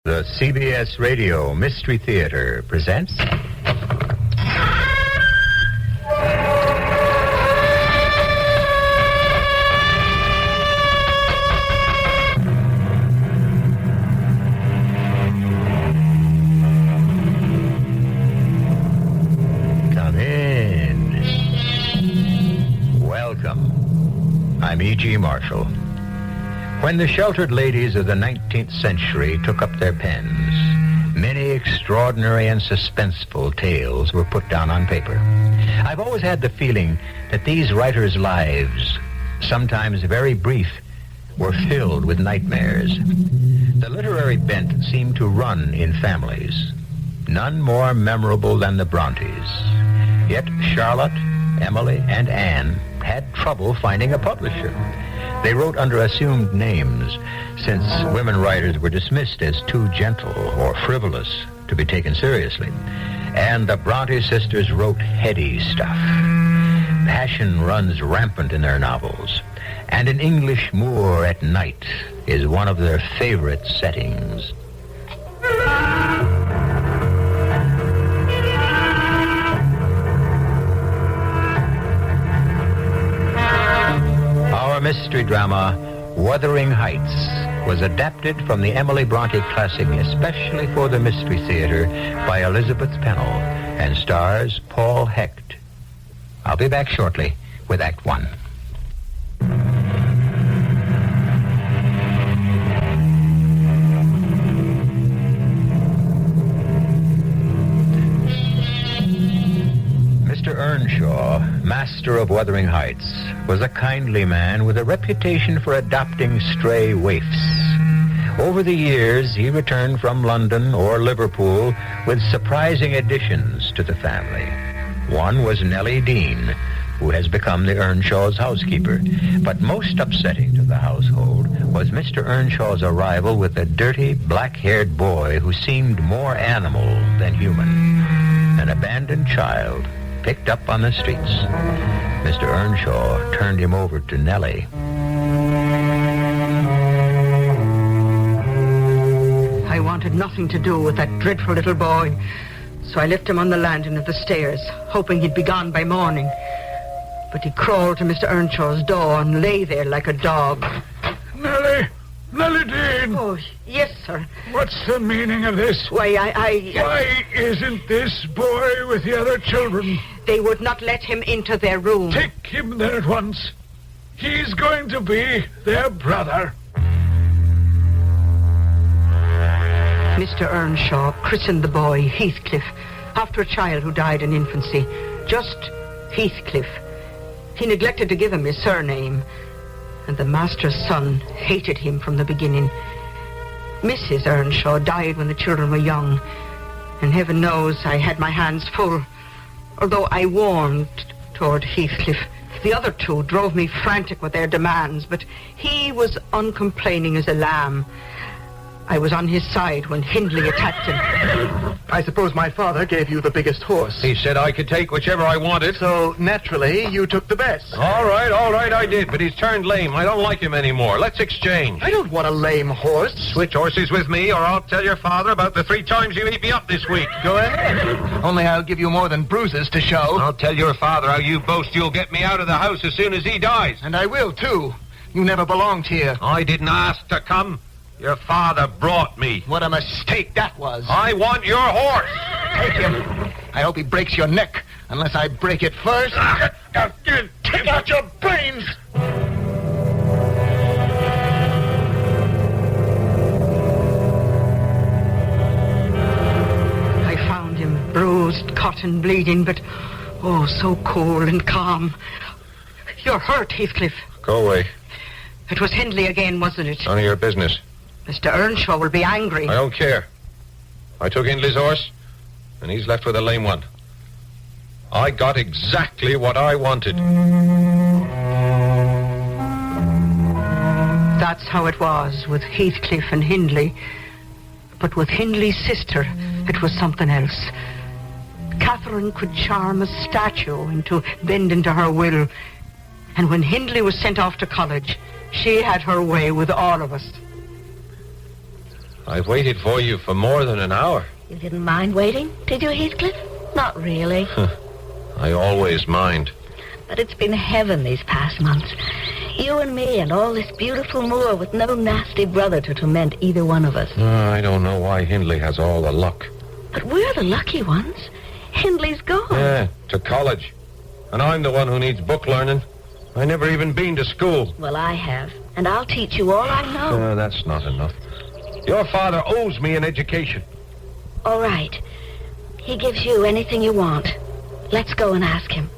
The CBS Radio Mystery Theater presents... Come in. Welcome. I'm E.G. Marshall. When the sheltered ladies of the 19th century took up their pens, many extraordinary and suspenseful tales were put down on paper. I've always had the feeling that these writers' lives, sometimes very brief, were filled with nightmares. The literary bent seemed to run in families, none more memorable than the Brontes. Yet Charlotte, Emily, and Anne had trouble finding a publisher. They wrote under assumed names, since women writers were dismissed as too gentle or frivolous to be taken seriously. And the Bronte sisters wrote heady stuff. Passion runs rampant in their novels, and an English moor at night is one of their favorite settings. Mystery drama Wuthering Heights was adapted from the Emily Bronte classic especially for the Mystery Theater by Elizabeth Pennell and stars Paul Hecht. I'll be back shortly with Act One. Mr. Earnshaw, master of Wuthering Heights, was a kindly man with a reputation for adopting stray waifs. Over the years, he returned from London or Liverpool with surprising additions to the family. One was Nellie Dean, who has become the Earnshaw's housekeeper. But most upsetting to the household was Mr. Earnshaw's arrival with a dirty, black-haired boy who seemed more animal than human. An abandoned child picked up on the streets. Mr. Earnshaw turned him over to Nellie. I wanted nothing to do with that dreadful little boy, so I left him on the landing of the stairs, hoping he'd be gone by morning. But he crawled to Mr. Earnshaw's door and lay there like a dog. Nellie Dean! Oh, yes, sir. What's the meaning of this? Why, Why isn't this boy with the other children? They would not let him into their room. Take him there at once. He's going to be their brother. Mr. Earnshaw christened the boy Heathcliff, after a child who died in infancy. Just Heathcliff. He neglected to give him his surname, and the master's son hated him from the beginning. Mrs. Earnshaw died when the children were young, and heaven knows I had my hands full, although I warmed toward Heathcliff. The other two drove me frantic with their demands, but he was uncomplaining as a lamb. I was on his side when Hindley attacked him. I suppose my father gave you the biggest horse. He said I could take whichever I wanted. So, naturally, you took the best. All right, I did, but he's turned lame. I don't like him anymore. Let's exchange. I don't want a lame horse. Switch horses with me, or I'll tell your father about the 3 times you beat me up this week. Go ahead. Only I'll give you more than bruises to show. I'll tell your father how you boast you'll get me out of the house as soon as he dies. And I will, too. You never belonged here. I didn't ask to come. Your father brought me. What a mistake that was. I want your horse. Take him. I hope he breaks your neck, unless I break it first. Take out your brains! I found him bruised, cut and bleeding, but oh, so cool and calm. You're hurt, Heathcliff. Go away. It was Hindley again, wasn't it? None of your business. Mr. Earnshaw will be angry. I don't care. I took Hindley's horse, and he's left with a lame one. I got exactly what I wanted. That's how it was with Heathcliff and Hindley. But with Hindley's sister, it was something else. Catherine could charm a statue into bending to her will. And when Hindley was sent off to college, she had her way with all of us. I've waited for you for more than an hour. You didn't mind waiting, did you, Heathcliff? Not really. I always mind. But it's been heaven these past months. You and me and all this beautiful moor with no nasty brother to torment either one of us. I don't know why Hindley has all the luck. But we're the lucky ones. Hindley's gone. Yeah, to college. And I'm the one who needs book learning. I never even been to school. Well, I have. And I'll teach you all I know. That's not enough. Your father owes me an education. All right. He gives you anything you want. Let's go and ask him.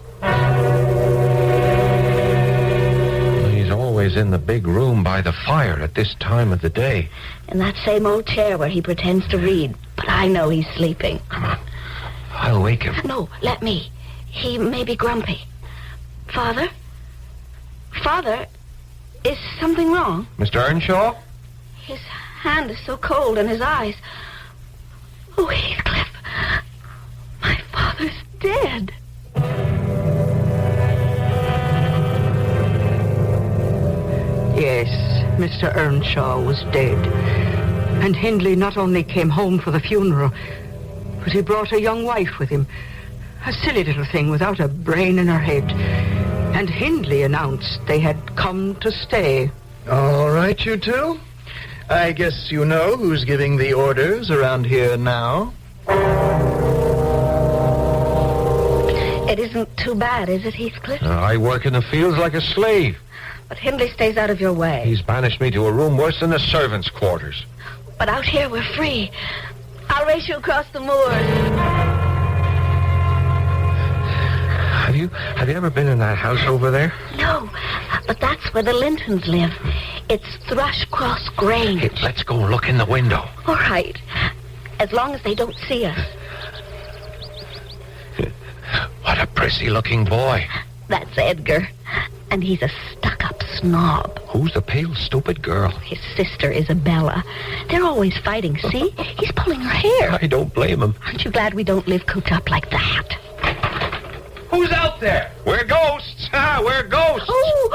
He's always in the big room by the fire at this time of the day. In that same old chair where he pretends to read. But I know he's sleeping. Come on. I'll wake him. No, let me. He may be grumpy. Father? Father? Is something wrong? Mr. Earnshaw? His hand is so cold and his eyes. Oh, Heathcliff. My father's dead. Yes, Mr. Earnshaw was dead. And Hindley not only came home for the funeral, but he brought a young wife with him. A silly little thing without a brain in her head. And Hindley announced they had come to stay. All right, you two. I guess you know who's giving the orders around here now. It isn't too bad, is it, Heathcliff? I work in the fields like a slave. But Hindley stays out of your way. He's banished me to a room worse than the servants' quarters. But out here, we're free. I'll race you across the moors. Have you ever been in that house over there? No, but that's where the Lintons live. It's Thrushcross Grange. Hey, let's go look in the window. All right. As long as they don't see us. What a prissy-looking boy. That's Edgar. And he's a stuck-up snob. Who's the pale, stupid girl? His sister, Isabella. They're always fighting, see? He's pulling her hair. I don't blame him. Aren't you glad we don't live cooped up like that? Who's out there? We're ghosts. We're ghosts. Oh!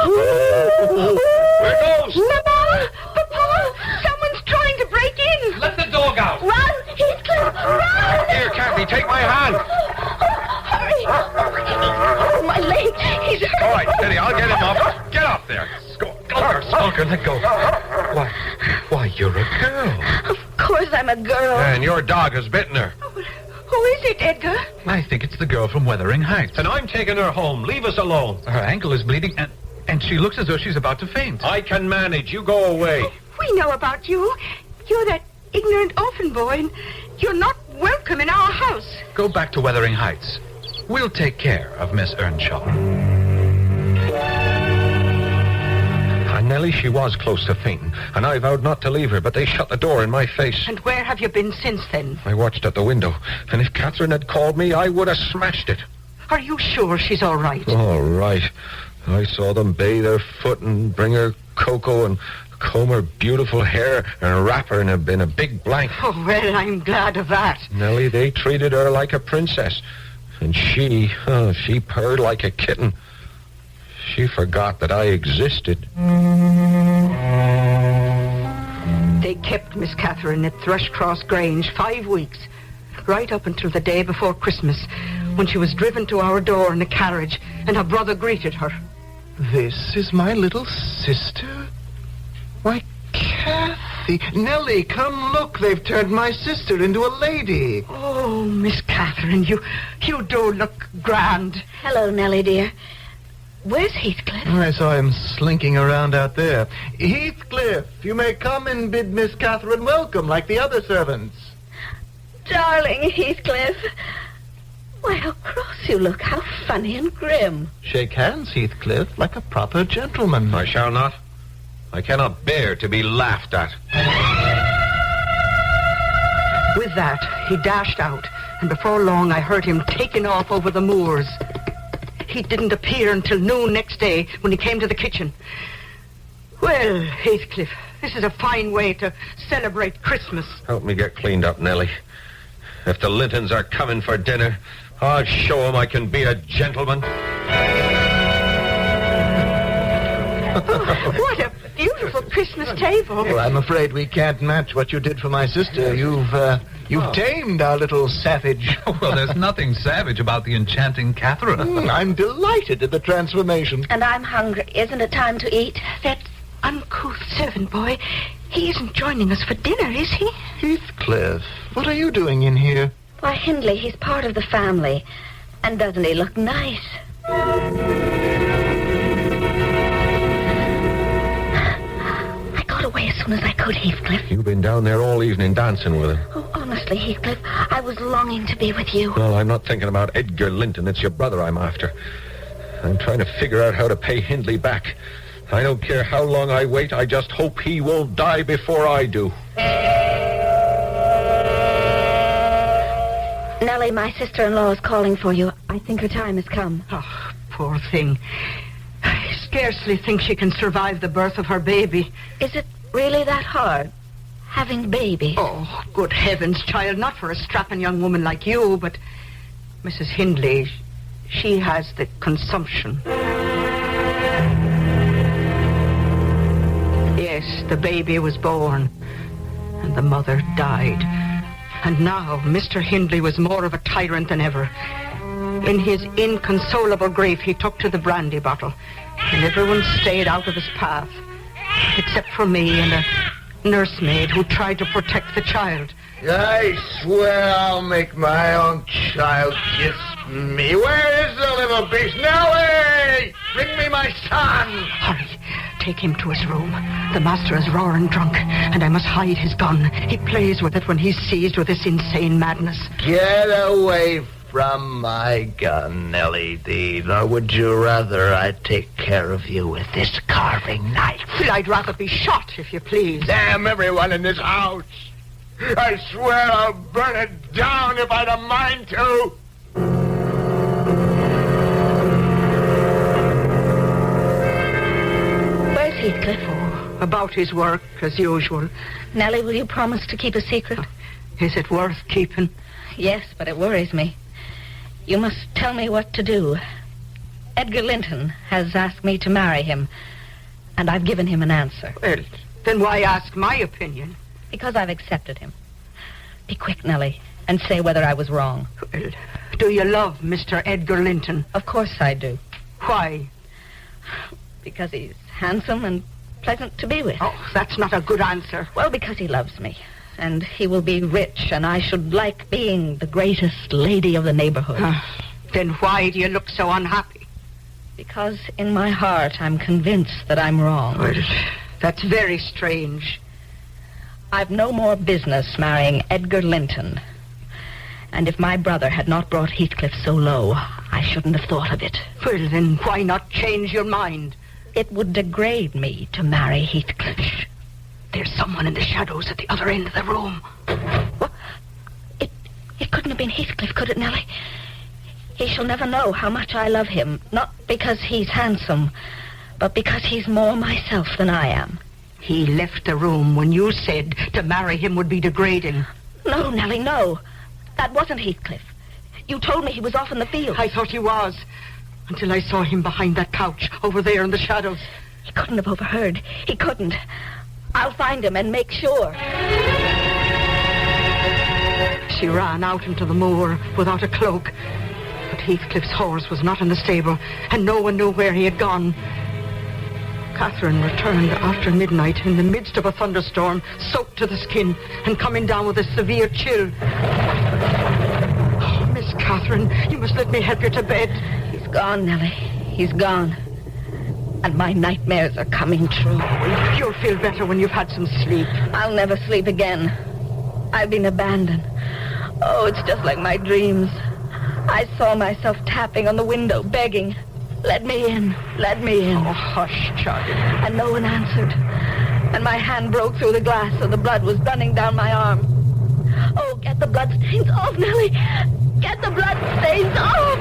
We're ghosts. Papa! Papa! Someone's trying to break in. Let the dog out. Run, Heathcliff, run! Here, Kathy, take my hand. Hurry! Oh, my leg. He's hurt. All right, Teddy, I'll get him up. Get up there. Skulker, let go. Why, you're a girl. Of course I'm a girl. And your dog has bitten her. Who is it, Edgar? I think it's the girl from Wuthering Heights. And I'm taking her home. Leave us alone. Her ankle is bleeding, and she looks as though she's about to faint. I can manage. You go away. We know about you. You're that ignorant orphan boy, and you're not welcome in our house. Go back to Wuthering Heights. We'll take care of Miss Earnshaw. Nellie, she was close to fainting, and I vowed not to leave her, but they shut the door in my face. And where have you been since then? I watched at the window, and if Catherine had called me, I would have smashed it. Are you sure she's all right? All right. I saw them bathe her foot and bring her cocoa and comb her beautiful hair and wrap her in a big blanket. Oh, well, I'm glad of that. Nellie, they treated her like a princess, and she purred like a kitten. She forgot that I existed. They kept Miss Catherine at Thrushcross Grange 5 weeks, right up until the day before Christmas, when she was driven to our door in a carriage, and her brother greeted her. This is my little sister? Why, Kathy. Nellie, come look. They've turned my sister into a lady. Oh, Miss Catherine, you do look grand. Hello, Nellie, dear. Where's Heathcliff? I saw him slinking around out there. Heathcliff, you may come and bid Miss Catherine welcome like the other servants. Darling Heathcliff. Why, how cross you look. How funny and grim. Shake hands, Heathcliff, like a proper gentleman. I shall not. I cannot bear to be laughed at. With that, he dashed out, and before long I heard him taking off over the moors. He didn't appear until noon next day when he came to the kitchen. Well, Heathcliff, this is a fine way to celebrate Christmas. Help me get cleaned up, Nellie. If the Lintons are coming for dinner, I'll show them I can be a gentleman. What a beautiful beautiful Christmas table. Well, I'm afraid we can't match what you did for my sister. You've tamed our little savage. Well, there's nothing savage about the enchanting Catherine. I'm delighted at the transformation. And I'm hungry. Isn't it time to eat? That uncouth servant boy, he isn't joining us for dinner, is he? Heathcliff, what are you doing in here? Why, Hindley, he's part of the family. And doesn't he look nice? I got away as soon as I could, Heathcliff. You've been down there all evening dancing with him. Oh, honestly, Heathcliff, I was longing to be with you. Well, I'm not thinking about Edgar Linton. It's your brother I'm after. I'm trying to figure out how to pay Hindley back. I don't care how long I wait. I just hope he won't die before I do. Nellie, my sister-in-law is calling for you. I think her time has come. Oh, poor thing. I scarcely think she can survive the birth of her baby. Is it really that hard, having babies? Oh, good heavens, child, not for a strapping young woman like you, but Mrs. Hindley, she has the consumption. Yes, the baby was born, and the mother died. And now Mr. Hindley was more of a tyrant than ever. In his inconsolable grief, he took to the brandy bottle, and everyone stayed out of his path, except for me and a nursemaid who tried to protect the child. I swear I'll make my own child kiss me. Where is the little beast? Nellie! Bring me my son! Hurry, take him to his room. The master is roaring drunk, and I must hide his gun. He plays with it when he's seized with this insane madness. Get away from my gun, Nellie Dean, or would you rather I take care of you with this carving knife? Well, I'd rather be shot, if you please. Damn everyone in this house! I swear I'll burn it down if I'd a mind to! Where's Heathcliff? Oh, about his work, as usual. Nellie, will you promise to keep a secret? Is it worth keeping? Yes, but it worries me. You must tell me what to do. Edgar Linton has asked me to marry him, and I've given him an answer. Well, then why ask my opinion? Because I've accepted him. Be quick, Nellie, and say whether I was wrong. Well, do you love Mr. Edgar Linton? Of course I do. Why? Because he's handsome and pleasant to be with. Oh, that's not a good answer. Well, because he loves me. And he will be rich, and I should like being the greatest lady of the neighborhood. Then why do you look so unhappy? Because in my heart I'm convinced that I'm wrong. Well, that's very strange. I've no more business marrying Edgar Linton. And if my brother had not brought Heathcliff so low, I shouldn't have thought of it. Well, then why not change your mind? It would degrade me to marry Heathcliff. There's someone in the shadows at the other end of the room. What? It couldn't have been Heathcliff, could it, Nellie? He shall never know how much I love him, not because he's handsome, but because he's more myself than I am. He left the room when you said to marry him would be degrading. No, Nellie, no. That wasn't Heathcliff. You told me he was off in the field. I thought he was, until I saw him behind that couch over there in the shadows. He couldn't have overheard. He couldn't. I'll find him and make sure. She ran out into the moor without a cloak. But Heathcliff's horse was not in the stable, and no one knew where he had gone. Catherine returned after midnight in the midst of a thunderstorm, soaked to the skin and coming down with a severe chill. Oh, Miss Catherine, you must let me help you to bed. He's gone, Nellie. He's gone. And my nightmares are coming true. You'll feel better when you've had some sleep. I'll never sleep again. I've been abandoned. Oh, it's just like my dreams. I saw myself tapping on the window, begging, "Let me in, let me in." Oh, hush, child. And no one answered. And my hand broke through the glass, so the blood was running down my arm. Oh, get the blood stains off, Nellie. Get the blood stains off.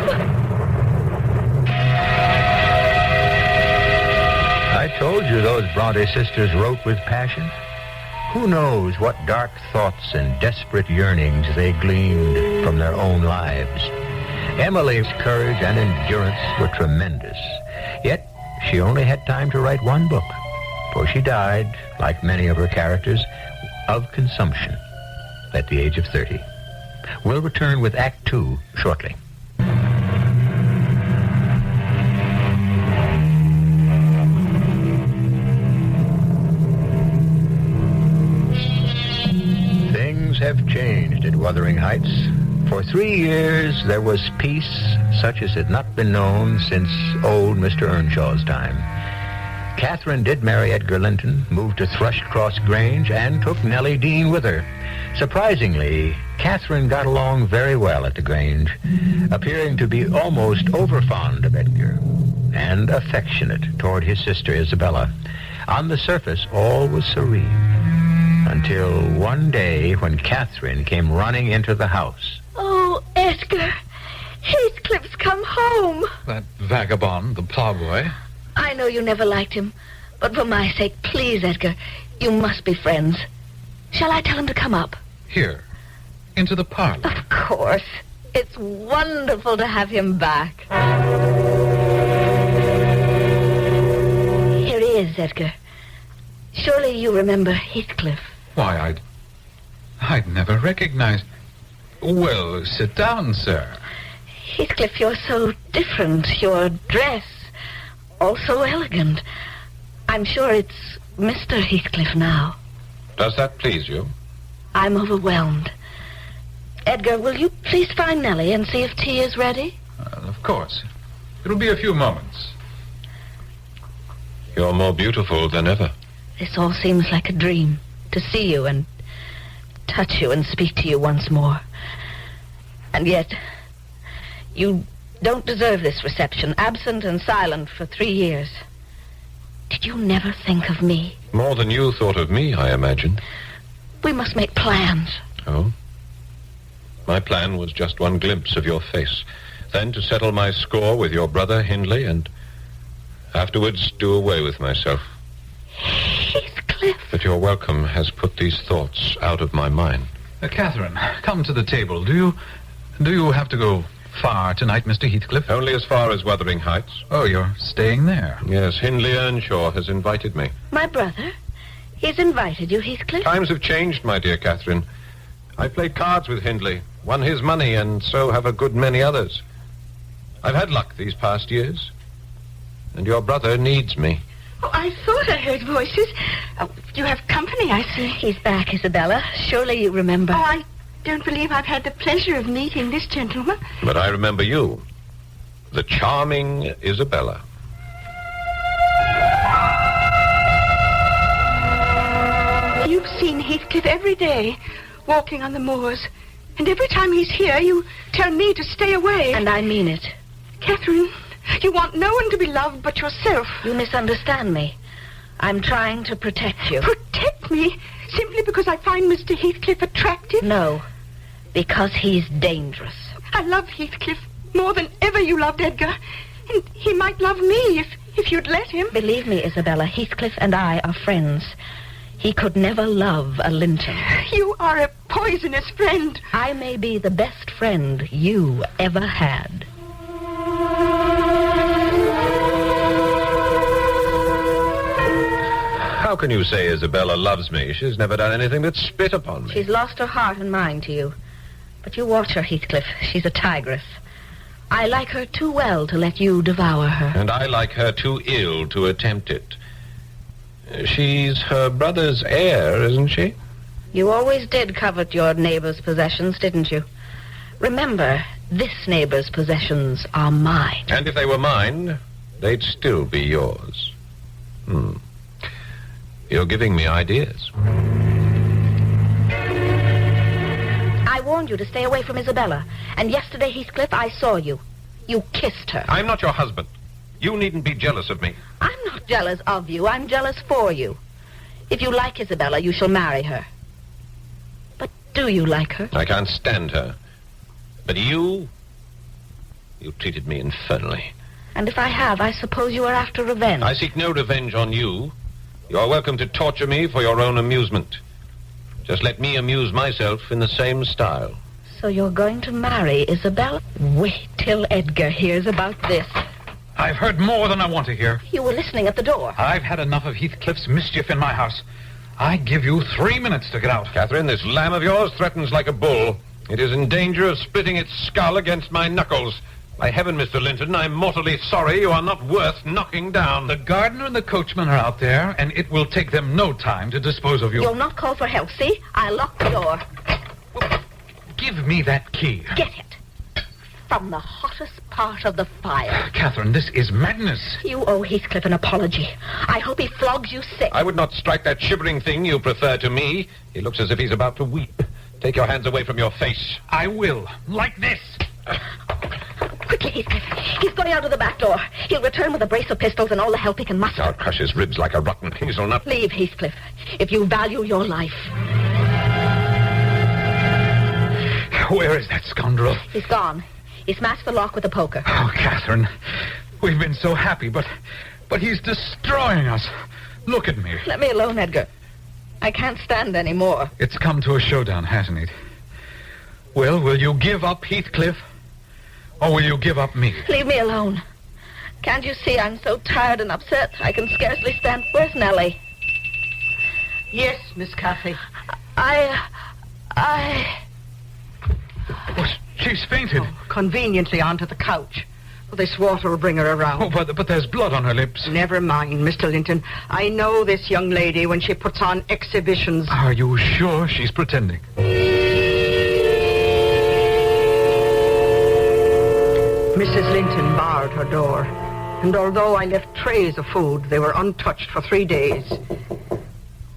I told you those Bronte sisters wrote with passion. Who knows what dark thoughts and desperate yearnings they gleaned from their own lives. Emily's courage and endurance were tremendous. Yet she only had time to write one book, for she died, like many of her characters, of consumption at the age of 30. We'll return with Act 2 shortly. Things have changed at Wuthering Heights. For 3 years, there was peace such as had not been known since old Mr. Earnshaw's time. Catherine did marry Edgar Linton, moved to Thrushcross Grange, and took Nellie Dean with her. Surprisingly, Catherine got along very well at the Grange, appearing to be almost overfond of Edgar and affectionate toward his sister Isabella. On the surface, all was serene, until one day when Catherine came running into the house. Oh, Edgar, Heathcliff's come home. That vagabond, the plowboy. I know you never liked him, but for my sake, please, Edgar, you must be friends. Shall I tell him to come up? Here, into the parlor. Of course. It's wonderful to have him back. Here he is, Edgar. Surely you remember Heathcliff. Why, I'd never recognized... Well, sit down, sir. Heathcliff, you're so different. Your dress, all so elegant. I'm sure it's Mr. Heathcliff now. Does that please you? I'm overwhelmed. Edgar, will you please find Nellie and see if tea is ready? Of course. It'll be a few moments. You're more beautiful than ever. This all seems like a dream, to see you and touch you and speak to you once more. And yet, you don't deserve this reception, absent and silent for 3 years. Did you never think of me? More than you thought of me, I imagine. We must make plans. Oh? My plan was just one glimpse of your face, then to settle my score with your brother, Hindley, and afterwards do away with myself. Heathcliff. But your welcome has put these thoughts out of my mind. Catherine, come to the table. Do you have to go far tonight, Mr. Heathcliff? Only as far as Wuthering Heights. Oh, you're staying there. Yes, Hindley Earnshaw has invited me. My brother? He's invited you, Heathcliff? Times have changed, my dear Catherine. I played cards with Hindley, won his money, and so have a good many others. I've had luck these past years, and your brother needs me. Oh, I thought I heard voices. Oh, you have company, I see. He's back, Isabella. Surely you remember. Oh, I don't believe I've had the pleasure of meeting this gentleman. But I remember you, the charming Isabella. You've seen Heathcliff every day, walking on the moors. And every time he's here, you tell me to stay away. And I mean it. Catherine, you want no one to be loved but yourself. You misunderstand me. I'm trying to protect you. Protect me? Simply because I find Mr. Heathcliff attractive? No, because he's dangerous. I love Heathcliff more than ever you loved Edgar. And he might love me if you'd let him. Believe me, Isabella, Heathcliff and I are friends. He could never love a Linton. You are a poisonous friend. I may be the best friend you ever had. How can you say Isabella loves me? She's never done anything but spit upon me. She's lost her heart and mind to you. But you watch her, Heathcliff. She's a tigress. I like her too well to let you devour her. And I like her too ill to attempt it. She's her brother's heir, isn't she? You always did covet your neighbor's possessions, didn't you? Remember, this neighbor's possessions are mine. And if they were mine, they'd still be yours. You're giving me ideas. I warned you to stay away from Isabella. And yesterday, Heathcliff, I saw you. You kissed her. I'm not your husband. You needn't be jealous of me. I'm not jealous of you. I'm jealous for you. If you like Isabella, you shall marry her. But do you like her? I can't stand her. But you treated me infernally. And if I have, I suppose you are after revenge. I seek no revenge on you. You are welcome to torture me for your own amusement. Just let me amuse myself in the same style. So you're going to marry Isabella? Wait till Edgar hears about this. I've heard more than I want to hear. You were listening at the door. I've had enough of Heathcliff's mischief in my house. I give you 3 minutes to get out. Catherine, this lamb of yours threatens like a bull. It is in danger of splitting its skull against my knuckles. By heaven, Mr. Linton, I'm mortally sorry you are not worth knocking down. The gardener and the coachman are out there, and it will take them no time to dispose of you. You'll not call for help, see? I locked the door. Give me that key. Get it. From the hottest part of the fire. Catherine, this is madness. You owe Heathcliff an apology. I hope he flogs you sick. I would not strike that shivering thing you prefer to me. He looks as if he's about to weep. Take your hands away from your face. I will. Like this. Quickly, Heathcliff. He's going out of the back door. He'll return with a brace of pistols and all the help he can muster. I'll crush his ribs like a rotten hazelnut. Leave, Heathcliff, if you value your life. Where is that scoundrel? He's gone. He smashed the lock with a poker. Oh, Catherine, we've been so happy, but he's destroying us. Look at me. Let me alone, Edgar. I can't stand any more. It's come to a showdown, hasn't it? Well, will you give up Heathcliff? Or will you give up me? Leave me alone. Can't you see I'm so tired and upset I can scarcely stand? Where's Nellie? Yes, Miss Cathy. Oh, she's fainted. Oh, conveniently onto the couch. Well, this water will bring her around. Oh, but there's blood on her lips. Never mind, Mr. Linton. I know this young lady when she puts on exhibitions. Are you sure she's pretending? Mrs. Linton barred her door, and although I left trays of food, they were untouched for 3 days.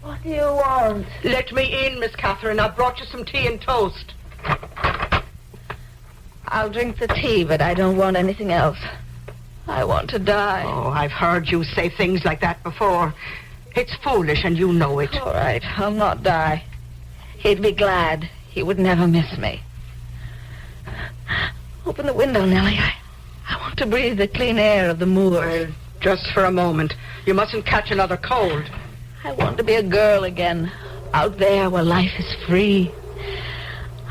What do you want? Let me in, Miss Catherine. I've brought you some tea and toast. I'll drink the tea, but I don't want anything else. I want to die. Oh, I've heard you say things like that before. It's foolish, and you know it. All right, I'll not die. He'd be glad. He would never miss me. Open the window, Nellie. I want to breathe the clean air of the moors. Well, just for a moment. You mustn't catch another cold. I want to be a girl again, out there where life is free.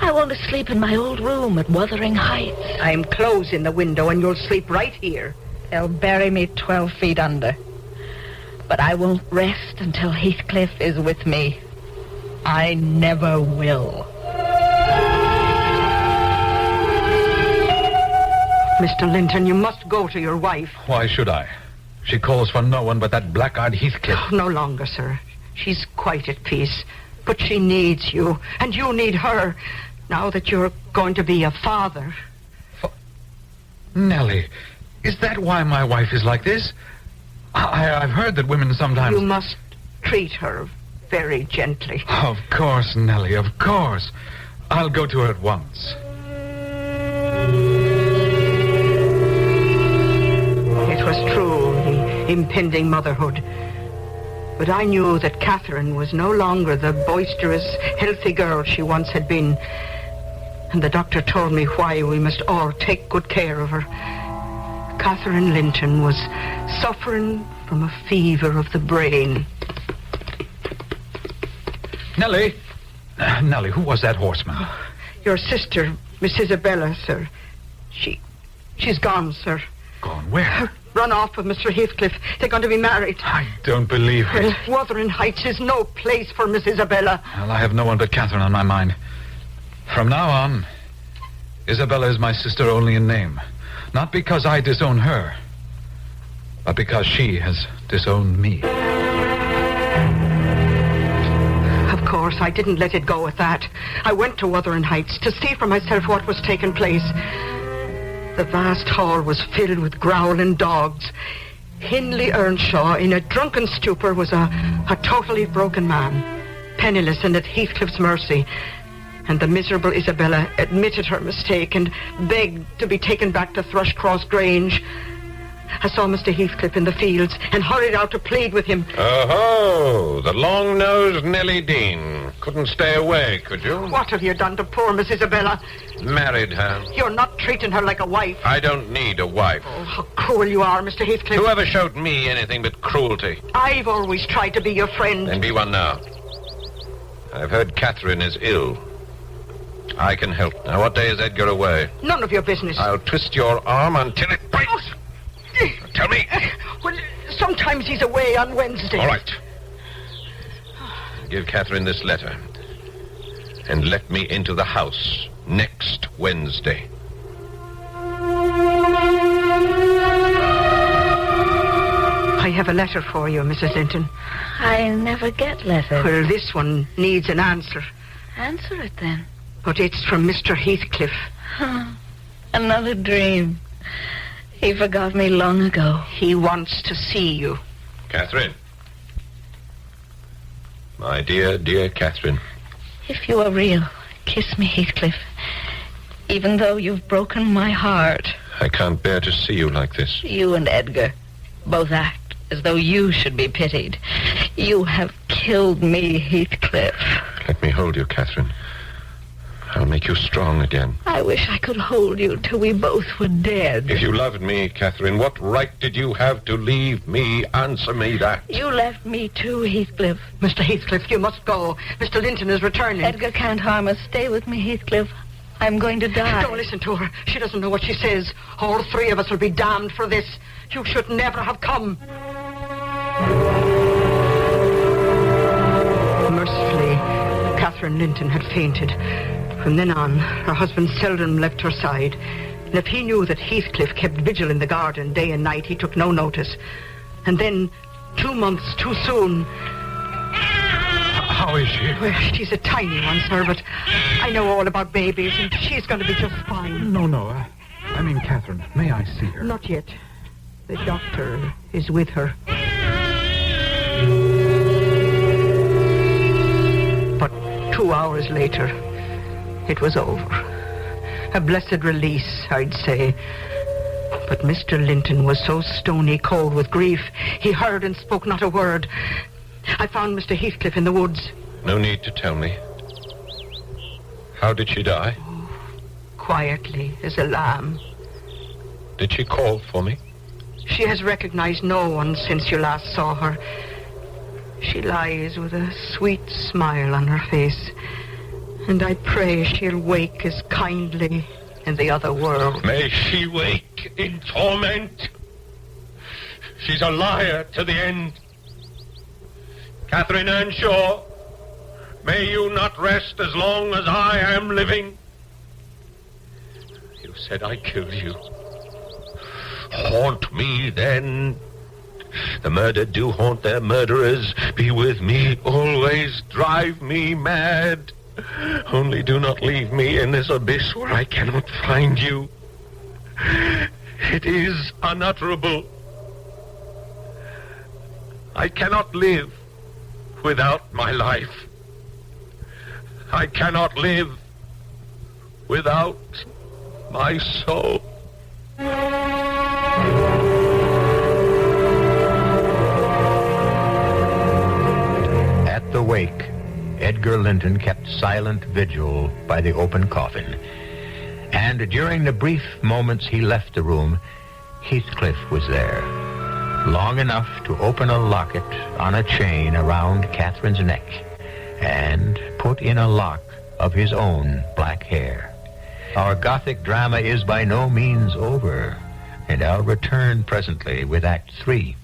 I want to sleep in my old room at Wuthering Heights. I'm closing the window, and you'll sleep right here. They'll bury me 12 feet under. But I won't rest until Heathcliff is with me. I never will. Mr. Linton, you must go to your wife. Why should I? She calls for no one but that blackguard Heathcliff. No longer, sir. She's quite at peace. But she needs you, and you need her, now that you're going to be a father. Nellie, is that why my wife is like this? I've heard that women sometimes... You must treat her very gently. Of course, Nellie, of course. I'll go to her at once. It was true, the impending motherhood. But I knew that Catherine was no longer the boisterous, healthy girl she once had been. And the doctor told me why we must all take good care of her. Catherine Linton was suffering from a fever of the brain. Nellie! Nellie, who was that horseman? Your sister, Miss Isabella, sir. She's gone, sir. Gone where? Run off with Mr. Heathcliff. They're going to be married. I don't believe it. Well, Wuthering Heights is no place for Miss Isabella. Well, I have no one but Catherine on my mind. From now on, Isabella is my sister only in name. Not because I disown her, but because she has disowned me. Of course, I didn't let it go at that. I went to Wuthering Heights to see for myself what was taking place. The vast hall was filled with growling dogs. Hindley Earnshaw, in a drunken stupor, was a totally broken man, penniless and at Heathcliff's mercy. And the miserable Isabella admitted her mistake and begged to be taken back to Thrushcross Grange. I saw Mr. Heathcliff in the fields and hurried out to plead with him. Oh, the long-nosed Nellie Dean. Couldn't stay away, could you? What have you done to poor Miss Isabella? Married her. You're not treating her like a wife. I don't need a wife. Oh, how cruel you are, Mr. Heathcliff. Whoever showed me anything but cruelty? I've always tried to be your friend. Then be one now. I've heard Catherine is ill. I can help. Now, what day is Edgar away? None of your business. I'll twist your arm until it breaks. Tell me. Well, sometimes he's away on Wednesdays. All right. Give Catherine this letter. And let me into the house next Wednesday. I have a letter for you, Mrs. Linton. I never get letters. Well, this one needs an answer. Answer it then. But it's from Mr. Heathcliff. Another dream. He forgot me long ago. He wants to see you. Catherine. My dear, dear Catherine. If you are real, kiss me, Heathcliff. Even though you've broken my heart. I can't bear to see you like this. You and Edgar both act as though you should be pitied. You have killed me, Heathcliff. Let me hold you, Catherine. I'll make you strong again. I wish I could hold you till we both were dead. If you loved me, Catherine, what right did you have to leave me? Answer me that. You left me too, Heathcliff. Mr. Heathcliff, you must go. Mr. Linton is returning. Edgar can't harm us. Stay with me, Heathcliff. I'm going to die. Don't listen to her. She doesn't know what she says. All three of us will be damned for this. You should never have come. Mercifully, Catherine Linton had fainted. From then on, her husband seldom left her side. And if he knew that Heathcliff kept vigil in the garden day and night, he took no notice. And then, 2 months too soon... How is she? Well, she's a tiny one, sir, but I know all about babies, and she's going to be just fine. No. I mean, Catherine, may I see her? Not yet. The doctor is with her. But 2 hours later, it was over. A blessed release, I'd say. But Mr. Linton was so stony cold with grief, he heard and spoke not a word. I found Mr. Heathcliff in the woods. No need to tell me. How did she die? Quietly as a lamb. Did she call for me? She has recognized no one since you last saw her. She lies with a sweet smile on her face. And I pray she'll wake as kindly in the other world. May she wake in torment. She's a liar to the end. Catherine Earnshaw, may you not rest as long as I am living. You said I killed you. Haunt me then. The murdered do haunt their murderers. Be with me always. Drive me mad. Only do not leave me in this abyss where I cannot find you. It is unutterable. I cannot live without my life. I cannot live without my soul. At the wake, Edgar Linton kept silent vigil by the open coffin. And during the brief moments he left the room, Heathcliff was there. Long enough to open a locket on a chain around Catherine's neck and put in a lock of his own black hair. Our Gothic drama is by no means over, and I'll return presently with Act 3.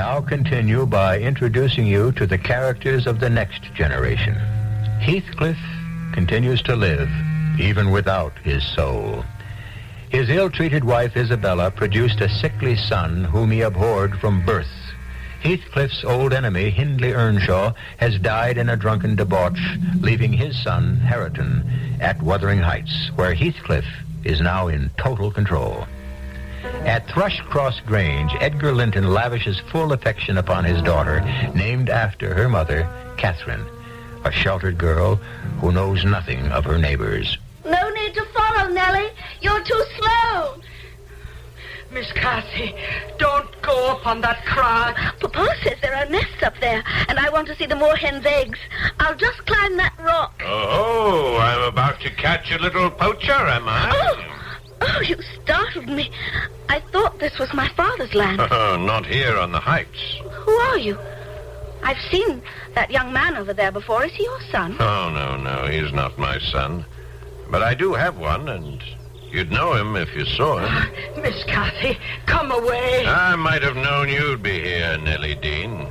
Now continue by introducing you to the characters of the next generation. Heathcliff continues to live, even without his soul. His ill-treated wife, Isabella, produced a sickly son whom he abhorred from birth. Heathcliff's old enemy, Hindley Earnshaw, has died in a drunken debauch, leaving his son, Hareton, at Wuthering Heights, where Heathcliff is now in total control. At Thrushcross Grange, Edgar Linton lavishes full affection upon his daughter, named after her mother, Catherine, a sheltered girl who knows nothing of her neighbors. No need to follow, Nellie. You're too slow. Miss Cassie, don't go up on that crag. Papa says there are nests up there, and I want to see the moorhen's eggs. I'll just climb that rock. Oh, I'm about to catch a little poacher, am I? Oh, you startled me. I thought this was my father's land. Oh, not here on the heights. Who are you? I've seen that young man over there before. Is he your son? Oh, no, he's not my son. But I do have one, and you'd know him if you saw him. Miss Cathy, come away. I might have known you'd be here, Nellie Dean.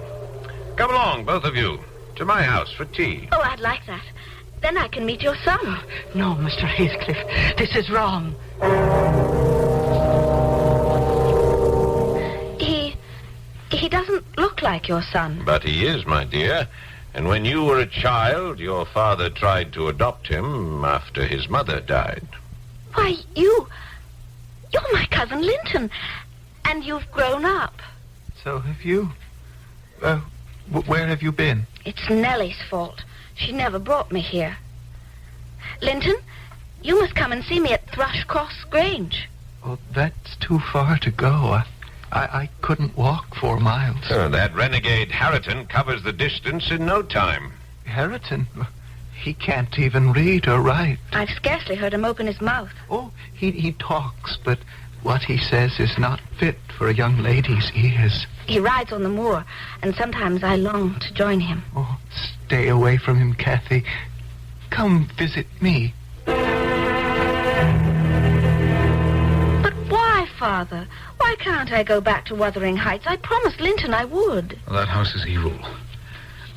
Come along, both of you, to my house for tea. Oh, I'd like that. Then I can meet your son. No, Mr. Heathcliff, this is wrong. He doesn't look like your son. But he is, my dear. And when you were a child, your father tried to adopt him after his mother died. Why, you're my cousin Linton. And you've grown up. So have you. Where have you been? It's Nellie's fault. She never brought me here. Linton, you must come and see me at Thrushcross Grange. Well, that's too far to go. I couldn't walk 4 miles. That renegade Harriton covers the distance in no time. Harriton? He can't even read or write. I've scarcely heard him open his mouth. Oh, he talks, but what he says is not fit for a young lady's ears. He rides on the moor, and sometimes I long to join him. Oh, stay away from him, Cathy. Come visit me. But why, Father? Why can't I go back to Wuthering Heights? I promised Linton I would. Well, that house is evil.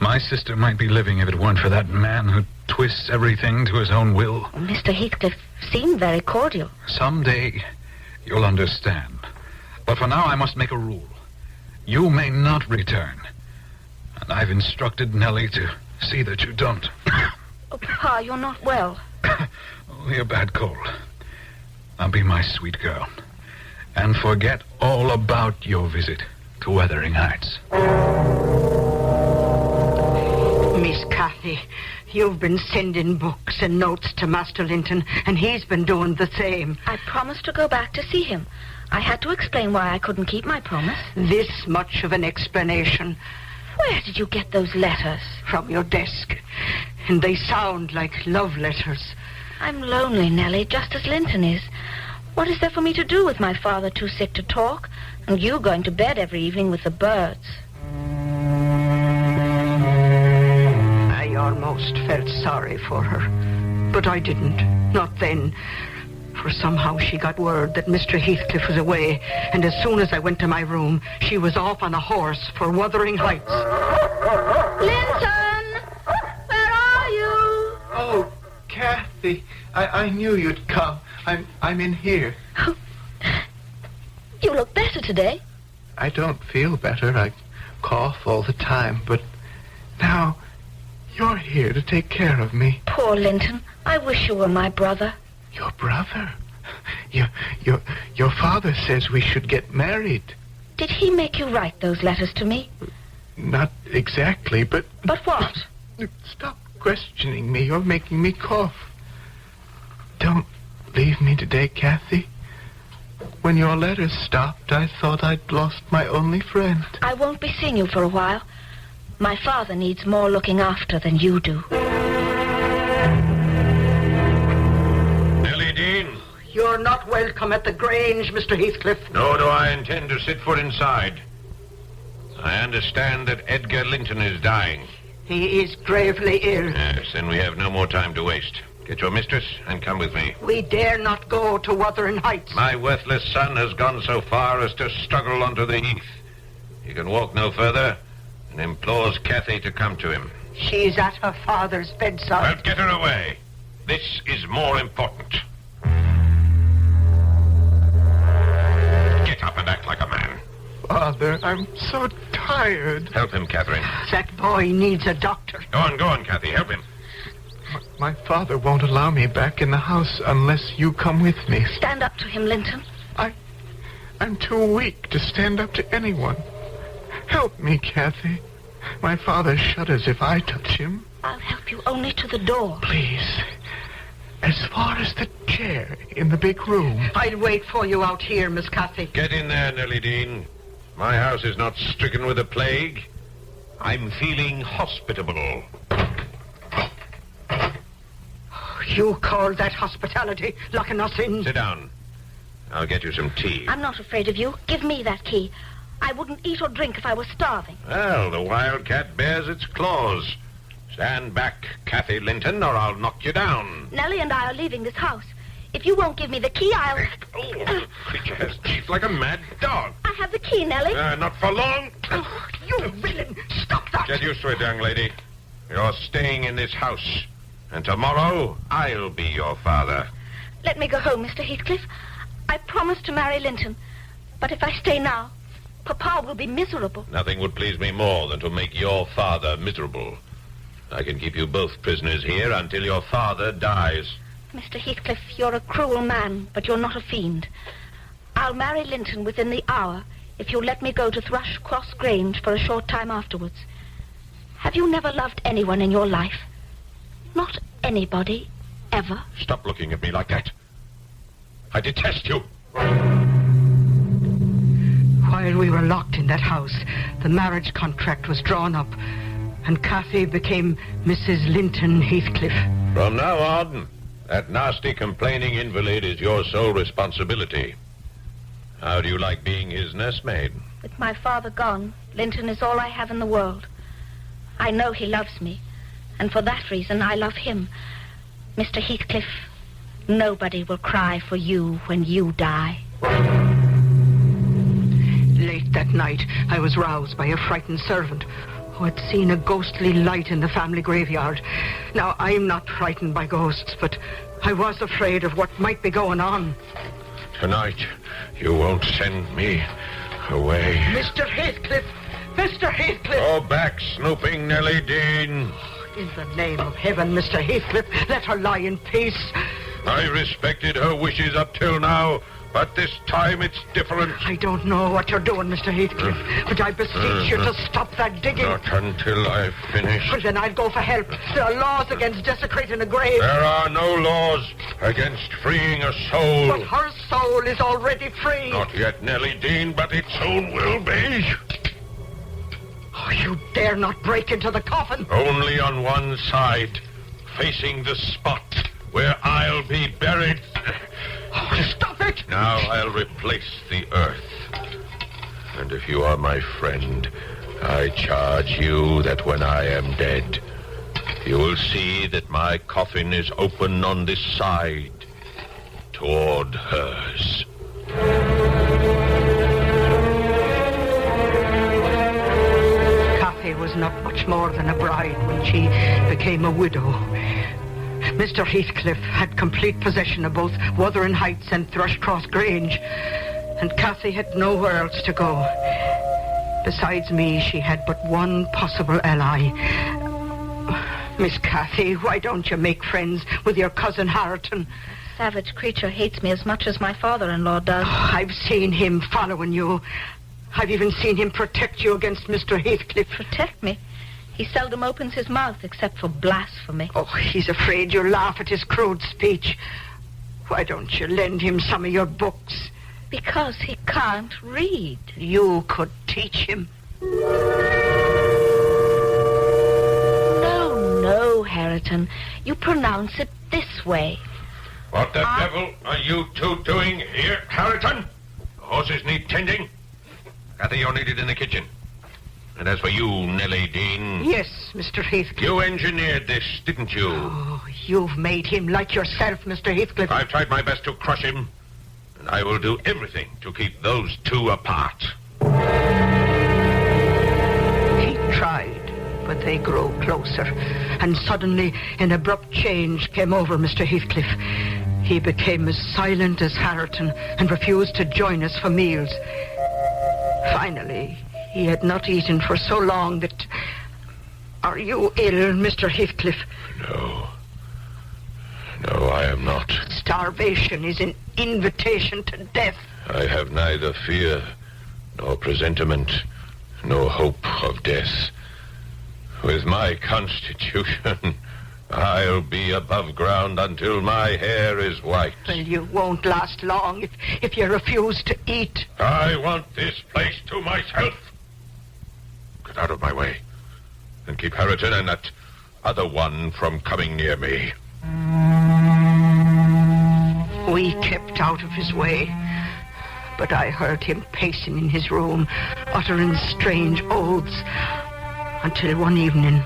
My sister might be living if it weren't for that man who twists everything to his own will. Mr. Heathcliff seemed very cordial. Someday you'll understand. But for now I must make a rule. You may not return. And I've instructed Nellie to see that you don't. Oh, Papa, you're not well. Only a bad cold. Now be my sweet girl. And forget all about your visit to Wuthering Heights. Miss Cathy, you've been sending books and notes to Master Linton, and he's been doing the same. I promised to go back to see him. I had to explain why I couldn't keep my promise. This much of an explanation. Where did you get those letters? From your desk. And they sound like love letters. I'm lonely, Nellie, just as Linton is. What is there for me to do with my father too sick to talk, and you going to bed every evening with the birds? I almost felt sorry for her. But I didn't. Not then. For somehow she got word that Mr. Heathcliff was away, and as soon as I went to my room, she was off on a horse for Wuthering Heights. Linton! Where are you? Oh, Cathy, I knew you'd come. I'm in here. Oh, you look better today. I don't feel better. I cough all the time, but now you're here to take care of me. Poor Linton. I wish you were my brother. Your brother? Your father says we should get married. Did he make you write those letters to me? Not exactly, but... But what? Stop questioning me. You're making me cough. Don't leave me today, Cathy. When your letters stopped, I thought I'd lost my only friend. I won't be seeing you for a while. My father needs more looking after than you do. Nellie Dean? You're not welcome at the Grange, Mr. Heathcliff. Nor do I intend to set foot inside. I understand that Edgar Linton is dying. He is gravely ill. Yes, then we have no more time to waste. Get your mistress and come with me. We dare not go to Wuthering Heights. My worthless son has gone so far as to struggle onto the heath. He can walk no further and implores Cathy to come to him. She's at her father's bedside. Well, get her away. This is more important. Get up and act like a man. Father, I'm so tired. Help him, Catherine. That boy needs a doctor. Go on, Cathy. Help him. My father won't allow me back in the house unless you come with me. Stand up to him, Linton. I'm too weak to stand up to anyone. Help me, Cathy. My father shudders if I touch him. I'll help you only to the door. Please. As far as the chair in the big room. I'll wait for you out here, Miss Cathy. Get in there, Nellie Dean. My house is not stricken with a plague. I'm feeling hospitable. You call that hospitality, locking us in? Sit down. I'll get you some tea. I'm not afraid of you. Give me that key. I wouldn't eat or drink if I was starving. Well, the wildcat bears its claws. Stand back, Kathy Linton, or I'll knock you down. Nellie and I are leaving this house. If you won't give me the key, I'll... Oh, the creature has teeth like a mad dog. I have the key, Nellie. Not for long. Oh, you villain! Stop that! Get used to it, young lady. You're staying in this house. And tomorrow, I'll be your father. Let me go home, Mr. Heathcliff. I promised to marry Linton. But if I stay now, Papa will be miserable. Nothing would please me more than to make your father miserable. I can keep you both prisoners here until your father dies. Mr. Heathcliff, you're a cruel man, but you're not a fiend. I'll marry Linton within the hour if you'll let me go to Thrushcross Grange for a short time afterwards. Have you never loved anyone in your life? Not anybody, ever? Stop looking at me like that. I detest you. While we were locked in that house, the marriage contract was drawn up, and Kathy became Mrs. Linton Heathcliff. From now on, that nasty complaining invalid is your sole responsibility. How do you like being his nursemaid? With my father gone, Linton is all I have in the world. I know he loves me, and for that reason I love him. Mr. Heathcliff, nobody will cry for you when you die. Late that night, I was roused by a frightened servant who had seen a ghostly light in the family graveyard. Now, I'm not frightened by ghosts, but I was afraid of what might be going on. Tonight, you won't send me away. Mr. Heathcliff! Mr. Heathcliff! Go back, snooping Nellie Dean. In the name of heaven, Mr. Heathcliff, let her lie in peace. I respected her wishes up till now, but this time it's different. I don't know what you're doing, Mr. Heathcliff, but I beseech you to stop that digging. Not until I've finished. Well, then I'll go for help. There are laws against desecrating a grave. There are no laws against freeing a soul. But her soul is already free. Not yet, Nellie Dean, but it soon will be. Oh, you dare not break into the coffin. Only on one side, facing the spot where I'll be buried. Oh, stop it! Now I'll replace the earth. And if you are my friend, I charge you that when I am dead, you will see that my coffin is open on this side, toward hers. Kathy was not much more than a bride when she became a widow. Mr. Heathcliff had complete possession of both Wuthering Heights and Thrushcross Grange, and Kathy had nowhere else to go. Besides me, she had but one possible ally. Miss Kathy, why don't you make friends with your cousin Harriton? Savage creature hates me as much as my father-in-law does. Oh, I've seen him following you. I've even seen him protect you against Mr. Heathcliff. Protect me? He seldom opens his mouth except for blasphemy. Oh, he's afraid you'll laugh at his crude speech. Why don't you lend him some of your books? Because he can't read. You could teach him. No, Harriton. You pronounce it this way. What the devil are you two doing here, Harriton? The horses need tending. Kathy, you're needed in the kitchen. And as for you, Nellie Dean... Yes, Mr. Heathcliff. You engineered this, didn't you? Oh, you've made him like yourself, Mr. Heathcliff. I've tried my best to crush him, and I will do everything to keep those two apart. He tried, but they grew closer. And suddenly, an abrupt change came over Mr. Heathcliff. He became as silent as Harriton and refused to join us for meals. Finally, he had not eaten for so long that... Are you ill, Mr. Heathcliff? No, I am not. Starvation is an invitation to death. I have neither fear nor presentiment, no hope of death. With my constitution, I'll be above ground until my hair is white. Well, you won't last long if you refuse to eat. I want this place to myself. Get out of my way and keep Harriton and that other one from coming near me. We kept out of his way, but I heard him pacing in his room, uttering strange oaths, until one evening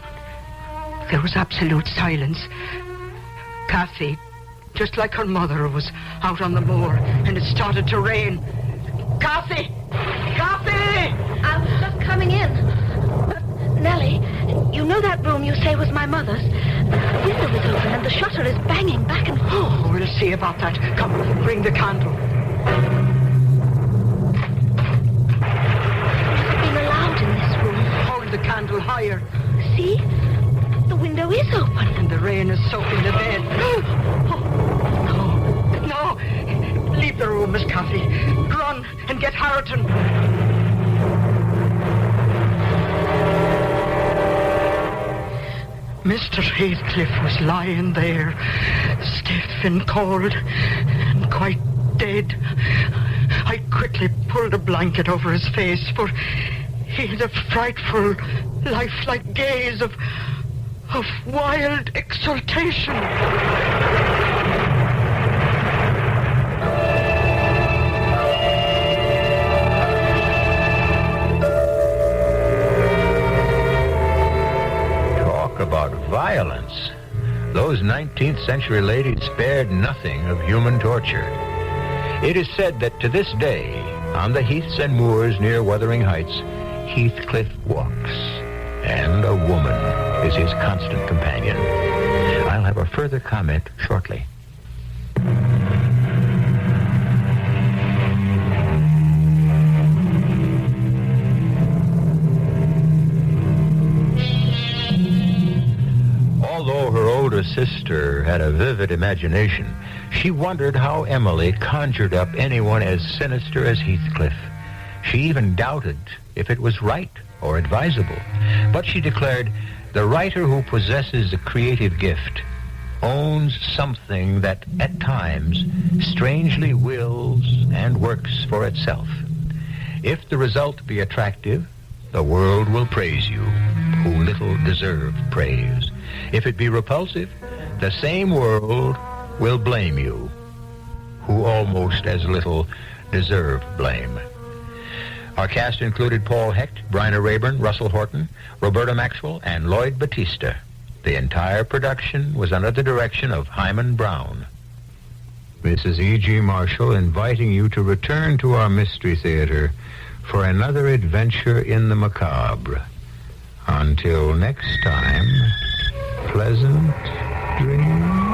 there was absolute silence. Kathy, just like her mother, was out on the moor, and it started to rain. Kathy! Kathy! I was just coming in. But, Nellie, you know that room you say was my mother's? The window is open and the shutter is banging back and forth. Oh, we'll see about that. Come, bring the candle. It's been allowed in this room. Hold the candle higher. See? The window is open. And the rain is soaking the bed. Oh, no. Leave the room, Miss Kathy. Run and get Harriton. Mr. Heathcliff was lying there, stiff and cold and quite dead. I quickly pulled a blanket over his face, for he had a frightful, lifelike gaze of wild exultation. About violence. Those 19th century ladies spared nothing of human torture. It is said that to this day, on the heaths and moors near Wuthering Heights, Heathcliff walks, and a woman is his constant companion. I'll have a further comment shortly. Although her older sister had a vivid imagination, she wondered how Emily conjured up anyone as sinister as Heathcliff. She even doubted if it was right or advisable. But she declared, the writer who possesses a creative gift owns something that, at times, strangely wills and works for itself. If the result be attractive, the world will praise you, who little deserve praise. If it be repulsive, the same world will blame you, who almost as little deserve blame. Our cast included Paul Hecht, Bryna Rayburn, Russell Horton, Roberta Maxwell, and Lloyd Batista. The entire production was under the direction of Hyman Brown. Mrs. E.G. Marshall inviting you to return to our Mystery Theater for another adventure in the macabre. Until next time, pleasant dreams.